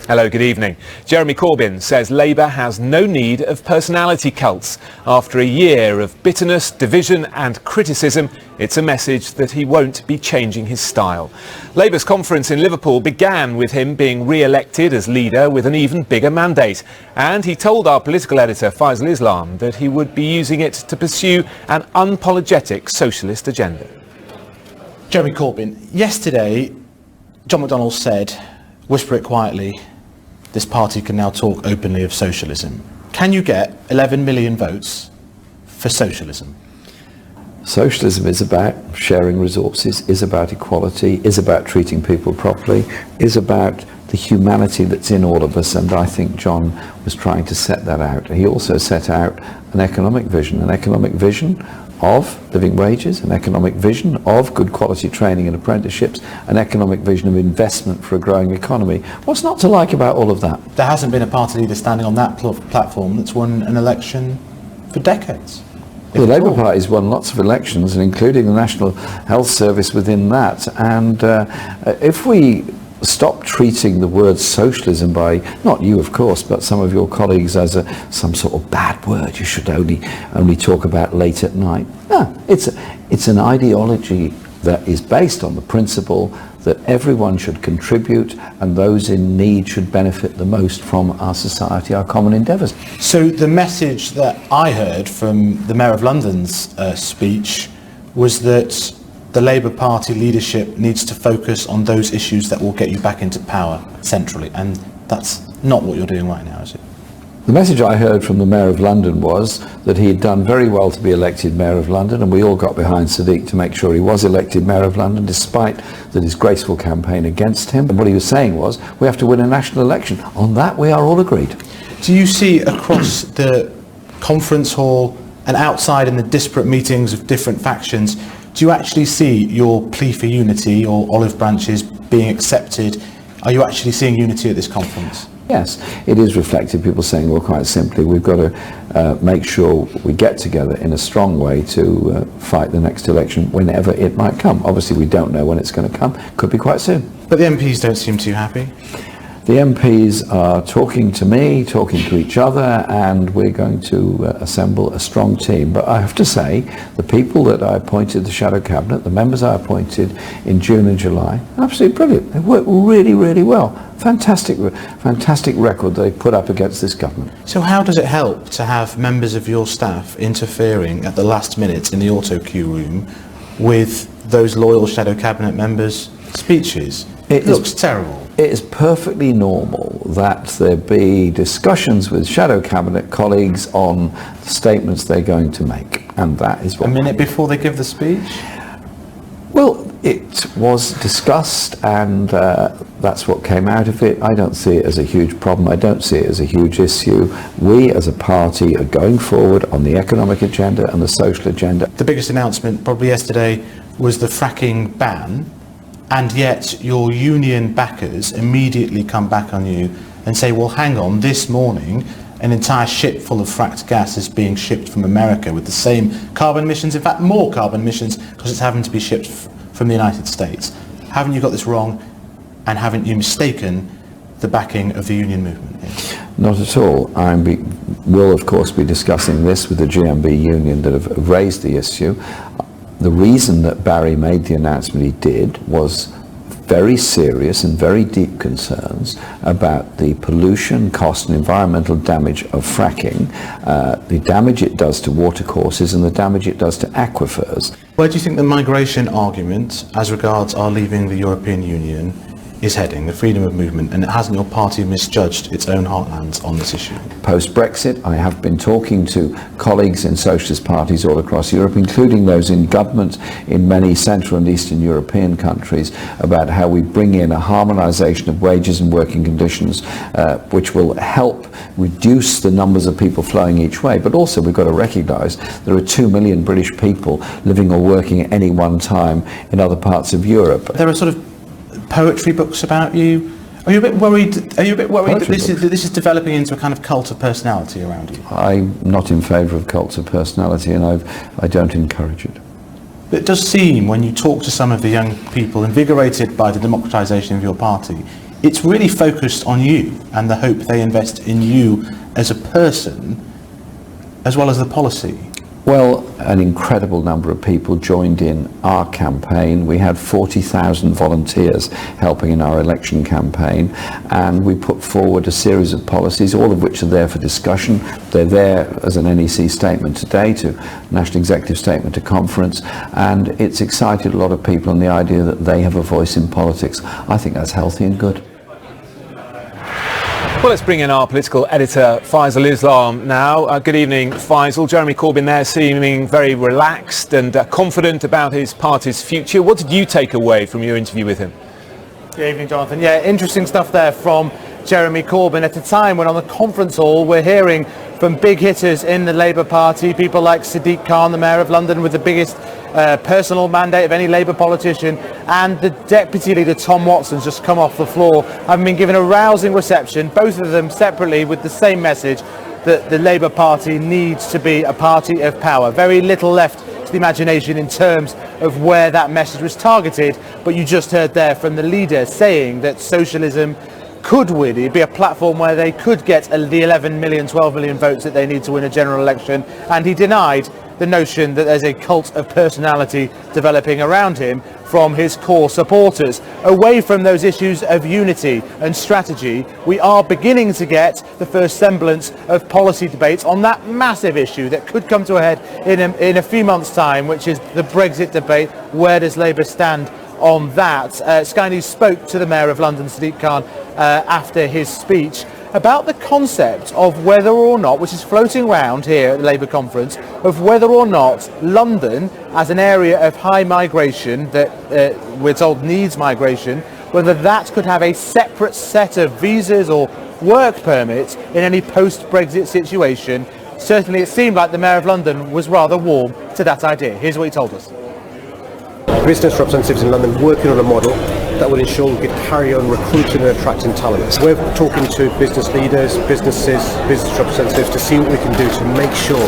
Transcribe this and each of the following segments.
Hello, good evening. Jeremy Corbyn says Labour has no need of personality cults. After a year of bitterness, division and criticism, it's a message that he won't be changing his style. Labour's conference in Liverpool began with him being re-elected as leader with an even bigger mandate. And he told our political editor, Faisal Islam, that he would be using it to pursue an unapologetic socialist agenda. Jeremy Corbyn, yesterday, John McDonnell said, whisper it quietly, this party can now talk openly of socialism. Can you get 11 million votes for socialism? Socialism is about sharing resources, is about equality, is about treating people properly, is about the humanity that's in all of us, and I think John was trying to set that out. He also set out an economic vision of living wages, an economic vision of good quality training and apprenticeships, an economic vision of investment for a growing economy. What's not to like about all of that? There hasn't been a party leader standing on that platform that's won an election for decades. The Labour Party's won lots of elections, and including the National Health Service within that. And if we stop treating the word socialism by, not you of course, but some of your colleagues as some sort of bad word you should only talk about late at night. No, it's an ideology that is based on the principle that everyone should contribute and those in need should benefit the most from our society, our common endeavours. So the message that I heard from the Mayor of London's speech was that the Labour Party leadership needs to focus on those issues that will get you back into power centrally, and that's not what you're doing right now, is it? The message I heard from the Mayor of London was that he had done very well to be elected Mayor of London, and we all got behind Sadiq to make sure he was elected Mayor of London, despite the disgraceful campaign against him. And what he was saying was, we have to win a national election. On that, we are all agreed. Do you see across the conference hall and outside in the disparate meetings of different factions, do you actually see your plea for unity or olive branches being accepted? Are you actually seeing unity at this conference? Yes, it is reflected. People saying, well, quite simply, we've got to make sure we get together in a strong way to fight the next election whenever it might come. Obviously, we don't know when it's going to come. Could be quite soon. But the MPs don't seem too happy. The MPs are talking to me, talking to each other, and we're going to assemble a strong team. But I have to say, the people that I appointed to the Shadow Cabinet, the members I appointed in June and July, absolutely brilliant. They worked really, really well. Fantastic record they put up against this government. So how does it help to have members of your staff interfering at the last minute in the auto queue room with those loyal Shadow Cabinet members' speeches? It looks terrible. It is perfectly normal that there be discussions with Shadow Cabinet colleagues on the statements they're going to make, and that is what... A minute before they give the speech? Well, it was discussed, and that's what came out of it. I don't see it as a huge problem. I don't see it as a huge issue. We as a party are going forward on the economic agenda and the social agenda. The biggest announcement probably yesterday was the fracking ban, and yet your union backers immediately come back on you and say, well, hang on, this morning an entire ship full of fracked gas is being shipped from America with the same carbon emissions, in fact more carbon emissions, because it's having to be shipped from the United States. Haven't you got this wrong, and haven't you mistaken the backing of the union movement here? Not at all. We'll of course be discussing this with the GMB union that have raised the issue. The reason that Barry made the announcement he did was very serious and very deep concerns about the pollution, cost and environmental damage of fracking, the damage it does to watercourses and the damage it does to aquifers. Where do you think the migration argument as regards our leaving the European Union is heading, the freedom of movement, and hasn't your party misjudged its own heartlands on this issue? Post-Brexit, I have been talking to colleagues in socialist parties all across Europe, including those in government in many Central and Eastern European countries, about how we bring in a harmonisation of wages and working conditions, which will help reduce the numbers of people flowing each way. But also we've got to recognise there are 2 million British people living or working at any one time in other parts of Europe. There are sort of poetry books about you. Are you a bit worried that this is developing into a kind of cult of personality around you? I'm not in favour of cults of personality, and I don't encourage it. But it does seem, when you talk to some of the young people invigorated by the democratisation of your party, it's really focused on you and the hope they invest in you as a person, as well as the policy. Well, an incredible number of people joined in our campaign. We had 40,000 volunteers helping in our election campaign, and we put forward a series of policies, all of which are there for discussion. They're there as an NEC statement today, to National Executive Statement to conference, and it's excited a lot of people on the idea that they have a voice in politics. I think that's healthy and good. Well, let's bring in our political editor, Faisal Islam, now. Good evening, Faisal. Jeremy Corbyn there seeming very relaxed and confident about his party's future. What did you take away from your interview with him? Good evening, Jonathan. Yeah, interesting stuff there from Jeremy Corbyn at a time when on the conference hall we're hearing from big hitters in the Labour Party, people like Sadiq Khan, the Mayor of London, with the biggest personal mandate of any Labour politician, and the Deputy Leader Tom Watson's just come off the floor, having been given a rousing reception, both of them separately with the same message, that the Labour Party needs to be a party of power. Very little left to the imagination in terms of where that message was targeted, but you just heard there from the leader saying that socialism could win. It'd be a platform where they could get the 11 million, 12 million votes that they need to win a general election, and he denied the notion that there's a cult of personality developing around him from his core supporters. Away from those issues of unity and strategy, we are beginning to get the first semblance of policy debates on that massive issue that could come to a head in a few months' time, which is the Brexit debate. Where does Labour stand on that? Sky News spoke to the Mayor of London, Sadiq Khan, after his speech about the concept of whether or not, which is floating around here at the Labour conference, of whether or not London, as an area of high migration that we're told needs migration, whether that could have a separate set of visas or work permits in any post-Brexit situation. Certainly it seemed like the Mayor of London was rather warm to that idea. Here's what he told us. Business representatives in London working on a model that will ensure we could carry on recruiting and attracting talent. We're talking to business leaders, businesses, business representatives to see what we can do to make sure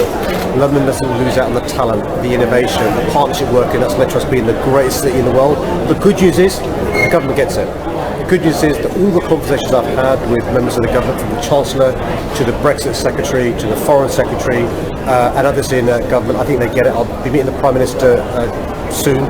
London doesn't lose out on the talent, the innovation, the partnership working that's led to us being the greatest city in the world. The good news is the government gets it. The good news is that all the conversations I've had with members of the government, from the Chancellor to the Brexit Secretary to the Foreign Secretary and others in government, I think they get it. I'll be meeting the Prime Minister soon.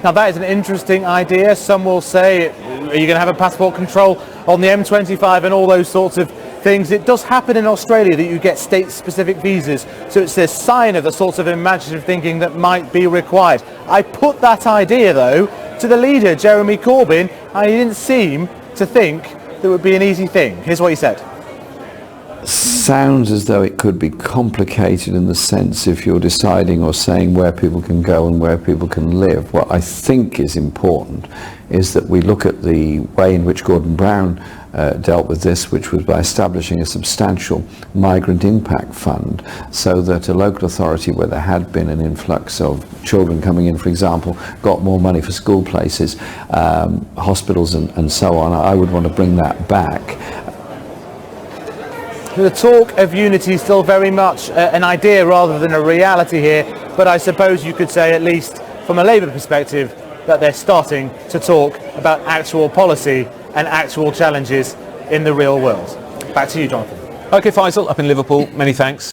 Now that is an interesting idea. Some will say, are you going to have a passport control on the M25 and all those sorts of things? It does happen in Australia that you get state-specific visas, so it's a sign of the sorts of imaginative thinking that might be required. I put that idea, though, to the leader, Jeremy Corbyn, and he didn't seem to think that it would be an easy thing. Here's what he said. Sounds as though it could be complicated in the sense if you're deciding or saying where people can go and where people can live. What I think is important is that we look at the way in which Gordon Brown dealt with this, which was by establishing a substantial migrant impact fund, so that a local authority where there had been an influx of children coming in, for example, got more money for school places, hospitals and so on. I would want to bring that back. The talk of unity is still very much an idea rather than a reality here, but I suppose you could say, at least from a Labour perspective, that they're starting to talk about actual policy and actual challenges in the real world. Back to you, Jonathan. OK, Faisal, up in Liverpool. Many thanks.